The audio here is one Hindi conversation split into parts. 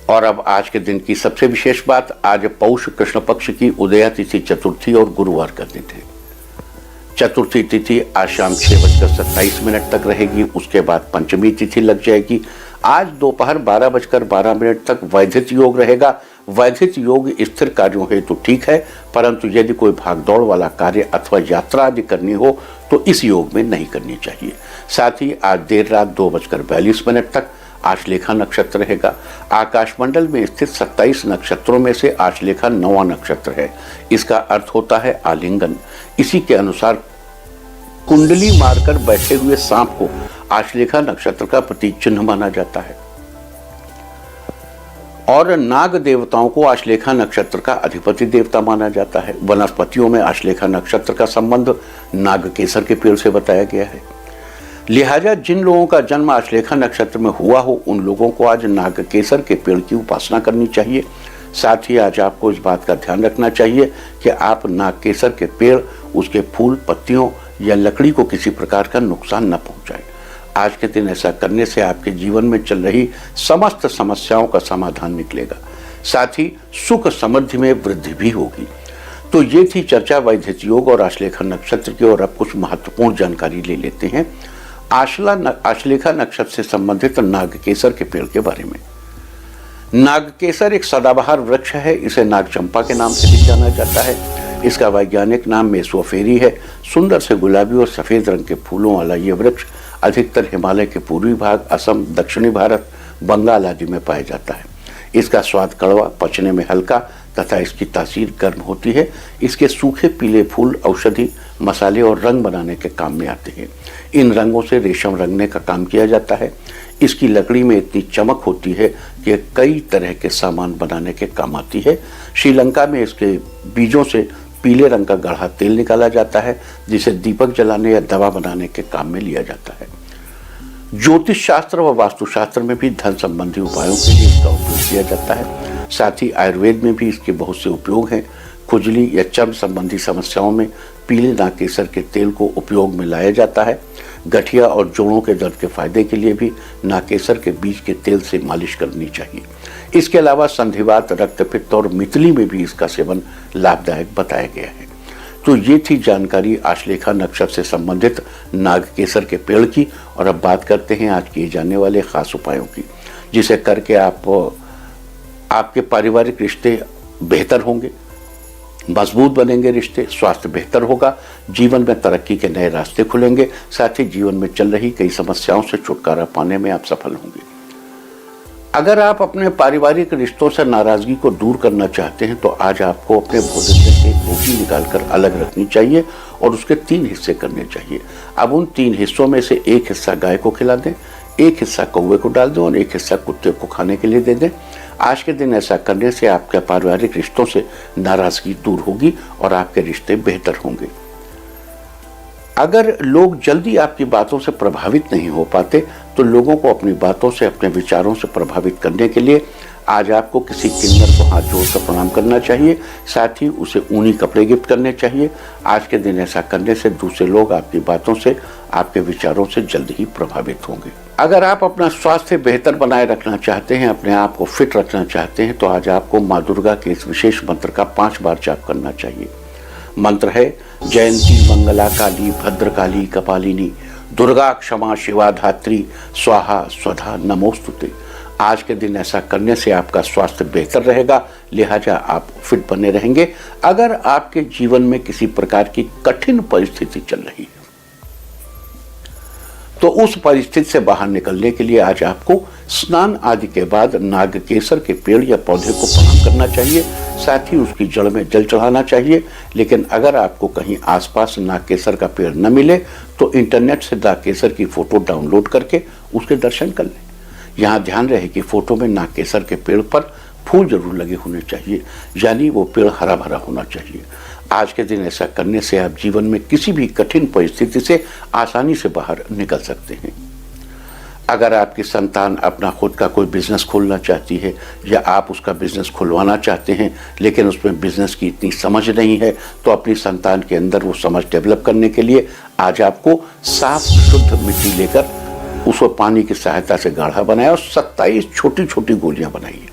और अब आज के दिन की सबसे विशेष बात, आज पौष कृष्ण पक्ष की उदया तिथि चतुर्थी और गुरुवार का दिन है। चतुर्थी तिथि आज शाम 6:27 तक रहेगी। उसके बाद पंचमी तिथि लग जाएगी। आज दोपहर 12:12 तक वैधित योग रहेगा। वैधित योग स्थिर कार्यों हेतु ठीक है, परंतु यदि कोई भागदौड़ वाला कार्य अथवा यात्रा आदि करनी हो तो इस योग में नहीं करनी चाहिए। साथ ही आज देर रात 2:42 तक आश्लेषा नक्षत्र रहेगा। आकाशमंडल में स्थित 27 नक्षत्रों में से आश्लेषा 9वां नक्षत्र है। इसका अर्थ होता है आलिंगन। इसी के अनुसार कुंडली मारकर बैठे हुए सांप को आश्लेषा नक्षत्र का प्रतीक चिन्ह माना जाता है और नाग देवताओं को आश्लेषा नक्षत्र का अधिपति देवता माना जाता है। वनस्पतियों में आश्लेषा नक्षत्र का संबंध नागकेसर के पेड़ से बताया गया है। लिहाजा जिन लोगों का जन्म आश्लेषा नक्षत्र में हुआ हो उन लोगों को आज नागकेसर के पेड़ की उपासना करनी चाहिए। साथ ही आज आपको इस बात का ध्यान रखना चाहिए कि आप नागकेसर के पेड़, उसके फूल, पत्तियों या लकड़ी को किसी प्रकार का नुकसान न पहुंचाएं। आज के दिन ऐसा करने से आपके जीवन में चल रही समस्त समस्याओं का समाधान निकलेगा। साथ ही सुख समृद्धि में वृद्धि भी होगी। तो ये थी चर्चा वैधित योग और आश्लेषा नक्षत्र की। और अब कुछ महत्वपूर्ण जानकारी ले लेते हैं आश्लेषा नक्षत्र से संबंधित नागकेसर के पेड़ के बारे में। नागकेसर एक सदाबहार वृक्ष है। इसे नागचंपा के नाम से भी जाना जाता है। इसका वैज्ञानिक नाम मेसोफेरी है। सुंदर से गुलाबी और सफेद रंग के फूलों वाला यह वृक्ष अधिकतर हिमालय के पूर्वी भाग, असम, दक्षिणी भारत, बंगाल आदि में पाया जाता है। इसका स्वाद कड़वा, पचने में हल्का तथा इसकी तासीर गर्म होती है। इसके सूखे पीले फूल औषधि, मसाले और रंग बनाने के काम में आते हैं। इन रंगों से रेशम रंगने का काम किया जाता है। इसकी लकड़ी में इतनी चमक होती है कि कई तरह के सामान बनाने के काम आती है। श्रीलंका में इसके बीजों से पीले रंग का गाढ़ा तेल निकाला जाता है, जिसे दीपक जलाने या दवा बनाने के काम में लिया जाता है। ज्योतिष शास्त्र व वास्तुशास्त्र में भी धन संबंधी उपायों के लिए इसका उपयोग किया जाता है। साथ ही आयुर्वेद में भी इसके बहुत से उपयोग हैं। खुजली या चर्म संबंधी समस्याओं में पीले नागकेसर के तेल को उपयोग में लाया जाता है। गठिया और जोड़ों के दर्द के फायदे के लिए भी नागकेसर के बीज के तेल से मालिश करनी चाहिए। इसके अलावा संधिवात, रक्तपित्त और मितली में भी इसका सेवन लाभदायक बताया गया है। तो ये थी जानकारी आश्लेषा नक्षत्र से संबंधित नागकेसर के पेड़ की। और अब बात करते हैं आज किए जाने वाले खास उपायों की, जिसे करके आपके पारिवारिक रिश्ते बेहतर होंगे, मजबूत बनेंगे रिश्ते, स्वास्थ्य बेहतर होगा, जीवन में तरक्की के नए रास्ते खुलेंगे। साथ ही जीवन में चल रही कई समस्याओं से छुटकारा पाने में आप सफल होंगे। अगर आप अपने पारिवारिक रिश्तों से नाराजगी को दूर करना चाहते हैं तो आज आपको अपने भोजन में से रोटी निकालकर अलग रखनी चाहिए और उसके 3 हिस्से करने चाहिए। अब उन 3 हिस्सों में से एक हिस्सा गाय को खिला दें, एक हिस्सा कौवे को डाल दें और एक हिस्सा कुत्ते को खाने के लिए दे दें। आज के दिन ऐसा करने से आपके पारिवारिक रिश्तों से नाराजगी दूर होगी और आपके रिश्ते बेहतर होंगे। अगर लोग जल्दी आपकी बातों से प्रभावित नहीं हो पाते तो लोगों को अपनी बातों से, अपने विचारों से प्रभावित करने के लिए आज आपको किसी किन्नर को हाथ जोड़कर प्रणाम करना चाहिए। साथ ही उसे ऊनी कपड़े गिफ्ट करने चाहिए। आज के दिन ऐसा करने से दूसरे लोग आपकी बातों से, आपके विचारों से जल्द ही प्रभावित होंगे। अगर आप अपना स्वास्थ्य बेहतर बनाए रखना चाहते हैं, अपने आप को फिट रखना चाहते हैं, तो आज आपको माँ दुर्गा के इस विशेष मंत्र का 5 बार जाप करना चाहिए। मंत्र है जयंती मंगला काली भद्रकाली कपालिनी दुर्गा क्षमा शिवा धात्री स्वाहा स्वधा नमोस्तुते। आज के दिन ऐसा करने से आपका स्वास्थ्य बेहतर रहेगा, लिहाजा आप फिट बने रहेंगे। अगर आपके जीवन में किसी प्रकार की कठिन परिस्थिति चल रही है तो उस परिस्थिति से बाहर निकलने के लिए आज आपको स्नान आदि के बाद नागकेसर के पेड़ या पौधे को प्रणाम करना चाहिए। साथ ही उसकी जड़ में जल चढ़ाना चाहिए। लेकिन अगर आपको कहीं आसपास नागकेसर का पेड़ न मिले तो इंटरनेट से नागकेसर की फोटो डाउनलोड करके उसके दर्शन कर लें। यहाँ ध्यान रहे कि फोटो में नागकेसर के पेड़ पर फूल जरूर लगे होने चाहिए, यानी वो पेड़ हरा भरा होना चाहिए। आज के दिन ऐसा करने से आप जीवन में किसी भी कठिन परिस्थिति से आसानी से बाहर निकल सकते हैं। अगर आपकी संतान अपना खुद का कोई बिजनेस खोलना चाहती है या आप उसका बिजनेस खुलवाना चाहते हैं लेकिन उसमें बिजनेस की इतनी समझ नहीं है, तो अपनी संतान के अंदर वो समझ डेवलप करने के लिए आज आपको साफ शुद्ध मिट्टी लेकर उसको पानी की सहायता से गाढ़ा बनाया और 27 छोटी छोटी गोलियां बनाइए।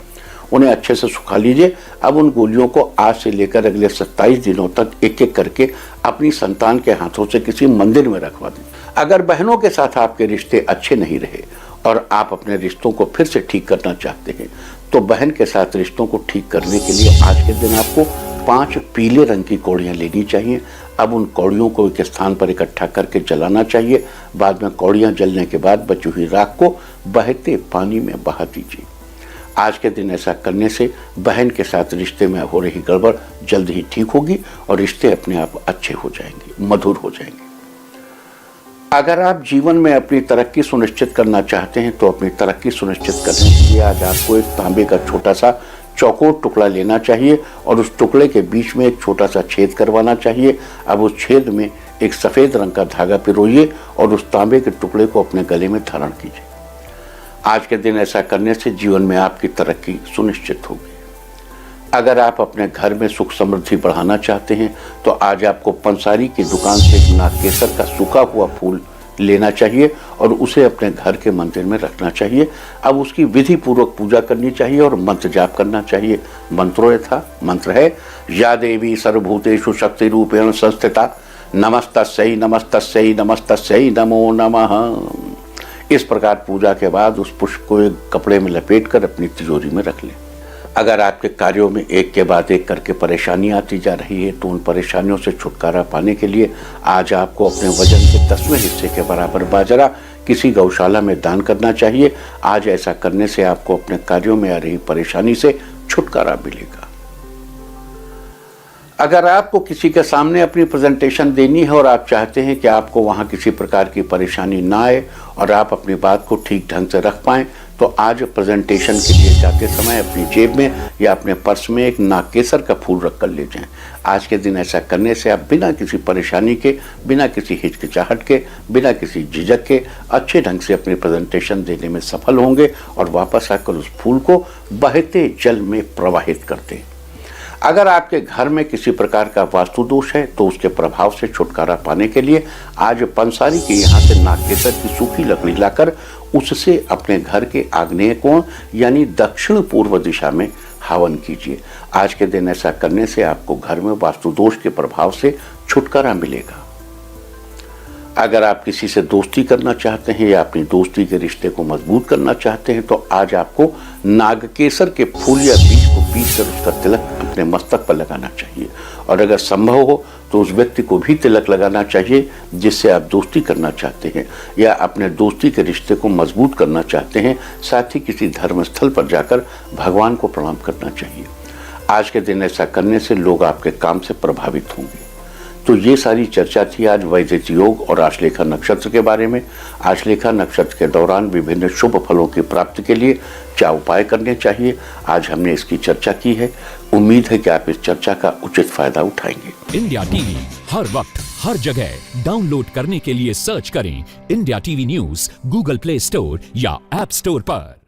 उन्हें अच्छे से सुखा लीजिए। अब उन गोलियों को आज से लेकर अगले 27 दिनों तक एक एक करके अपनी संतान के हाथों से किसी मंदिर में रखवा दें। अगर बहनों के साथ आपके रिश्ते अच्छे नहीं रहे और आप अपने रिश्तों को फिर से ठीक करना चाहते हैं तो बहन के साथ रिश्तों को ठीक करने के लिए आज के दिन आपको 5 पीले रंग की कौड़ियाँ लेनी चाहिए। अब उन कौड़ियों को एक स्थान पर इकट्ठा करके जलाना चाहिए। बाद में कौड़ियाँ जलने के बाद बची हुई राख को बहते पानी में बहा दीजिए। आज के दिन ऐसा करने से बहन के साथ रिश्ते में हो रही गड़बड़ जल्द ही ठीक होगी और रिश्ते अपने आप अच्छे हो जाएंगे, मधुर हो जाएंगे। अगर आप जीवन में अपनी तरक्की सुनिश्चित करना चाहते हैं तो अपनी तरक्की सुनिश्चित करने के लिए आज आपको एक तांबे का छोटा सा चौकोर टुकड़ा लेना चाहिए और उस टुकड़े के बीच में एक छोटा सा छेद करवाना चाहिए। अब उस छेद में एक सफ़ेद रंग का धागा पिरोइए और उस तांबे के टुकड़े को अपने गले में धारण कीजिए। आज के दिन ऐसा करने से जीवन में आपकी तरक्की सुनिश्चित होगी। अगर आप अपने घर में सुख समृद्धि बढ़ाना चाहते हैं तो आज आपको पंसारी की दुकान से एक नागकेसर का सूखा हुआ फूल लेना चाहिए और उसे अपने घर के मंदिर में रखना चाहिए। अब उसकी विधि पूर्वक पूजा करनी चाहिए और मंत्र जाप करना चाहिए। मंत्र है या देवी सर्वभूतेषु शक्ति रूपेण संस्थिता नमस्तस्यै नमस्तस्यै नमस्तस्यै नमो नमः। इस प्रकार पूजा के बाद उस पुष्प को एक कपड़े में लपेटकर अपनी तिजोरी में रख लें। अगर आपके कार्यों में एक के बाद एक करके परेशानी आती जा रही है तो उन परेशानियों से छुटकारा पाने के लिए आज आपको अपने वजन के 10वें हिस्से के बराबर बाजरा किसी गौशाला में दान करना चाहिए। आज ऐसा करने से आपको अपने कार्यों में आ रही परेशानी से छुटकारा मिलेगा। अगर आपको किसी के सामने अपनी प्रेजेंटेशन देनी है और आप चाहते हैं कि आपको वहां किसी प्रकार की परेशानी ना आए और आप अपनी बात को ठीक ढंग से रख पाएं तो आज प्रेजेंटेशन के लिए जाते समय अपनी जेब में या अपने पर्स में एक नागकेसर का फूल रख कर ले जाएं। आज के दिन ऐसा करने से आप बिना किसी परेशानी के, बिना किसी हिचकिचाहट के, बिना किसी झिझक के अच्छे ढंग से अपनी प्रेजेंटेशन देने में सफल होंगे और वापस आकर उस फूल को बहते जल में प्रवाहित कर दें। अगर आपके घर में किसी प्रकार का वास्तु दोष है तो उसके प्रभाव से छुटकारा पाने के लिए आज पंसारी के यहाँ से नागकेसर की सूखी लकड़ी लाकर उससे अपने घर के आग्नेय कोण यानी दक्षिण पूर्व दिशा में हवन कीजिए। आज के दिन ऐसा करने से आपको घर में वास्तु दोष के प्रभाव से छुटकारा मिलेगा। अगर आप किसी से दोस्ती करना चाहते हैं या अपनी दोस्ती के रिश्ते को मजबूत करना चाहते हैं तो आज आपको नागकेसर के फूल या बीज को पीस कर उसका तिलक अपने मस्तक पर लगाना चाहिए और अगर संभव हो तो उस व्यक्ति को भी तिलक लगाना चाहिए जिससे आप दोस्ती करना चाहते हैं या अपने दोस्ती के रिश्ते को मजबूत करना चाहते हैं। साथ ही किसी धर्म स्थल पर जाकर भगवान को प्रणाम करना चाहिए। आज के दिन ऐसा करने से लोग आपके काम से प्रभावित होंगे। तो ये सारी चर्चा थी आज वैदिक योग और आश्लेषा नक्षत्र के बारे में। आश्लेषा नक्षत्र के दौरान विभिन्न शुभ फलों की प्राप्ति के लिए क्या उपाय करने चाहिए, आज हमने इसकी चर्चा की है। उम्मीद है कि आप इस चर्चा का उचित फायदा उठाएंगे। इंडिया टीवी हर वक्त हर जगह डाउनलोड करने के लिए सर्च करें India TV news Google play store या ऐप स्टोर पर।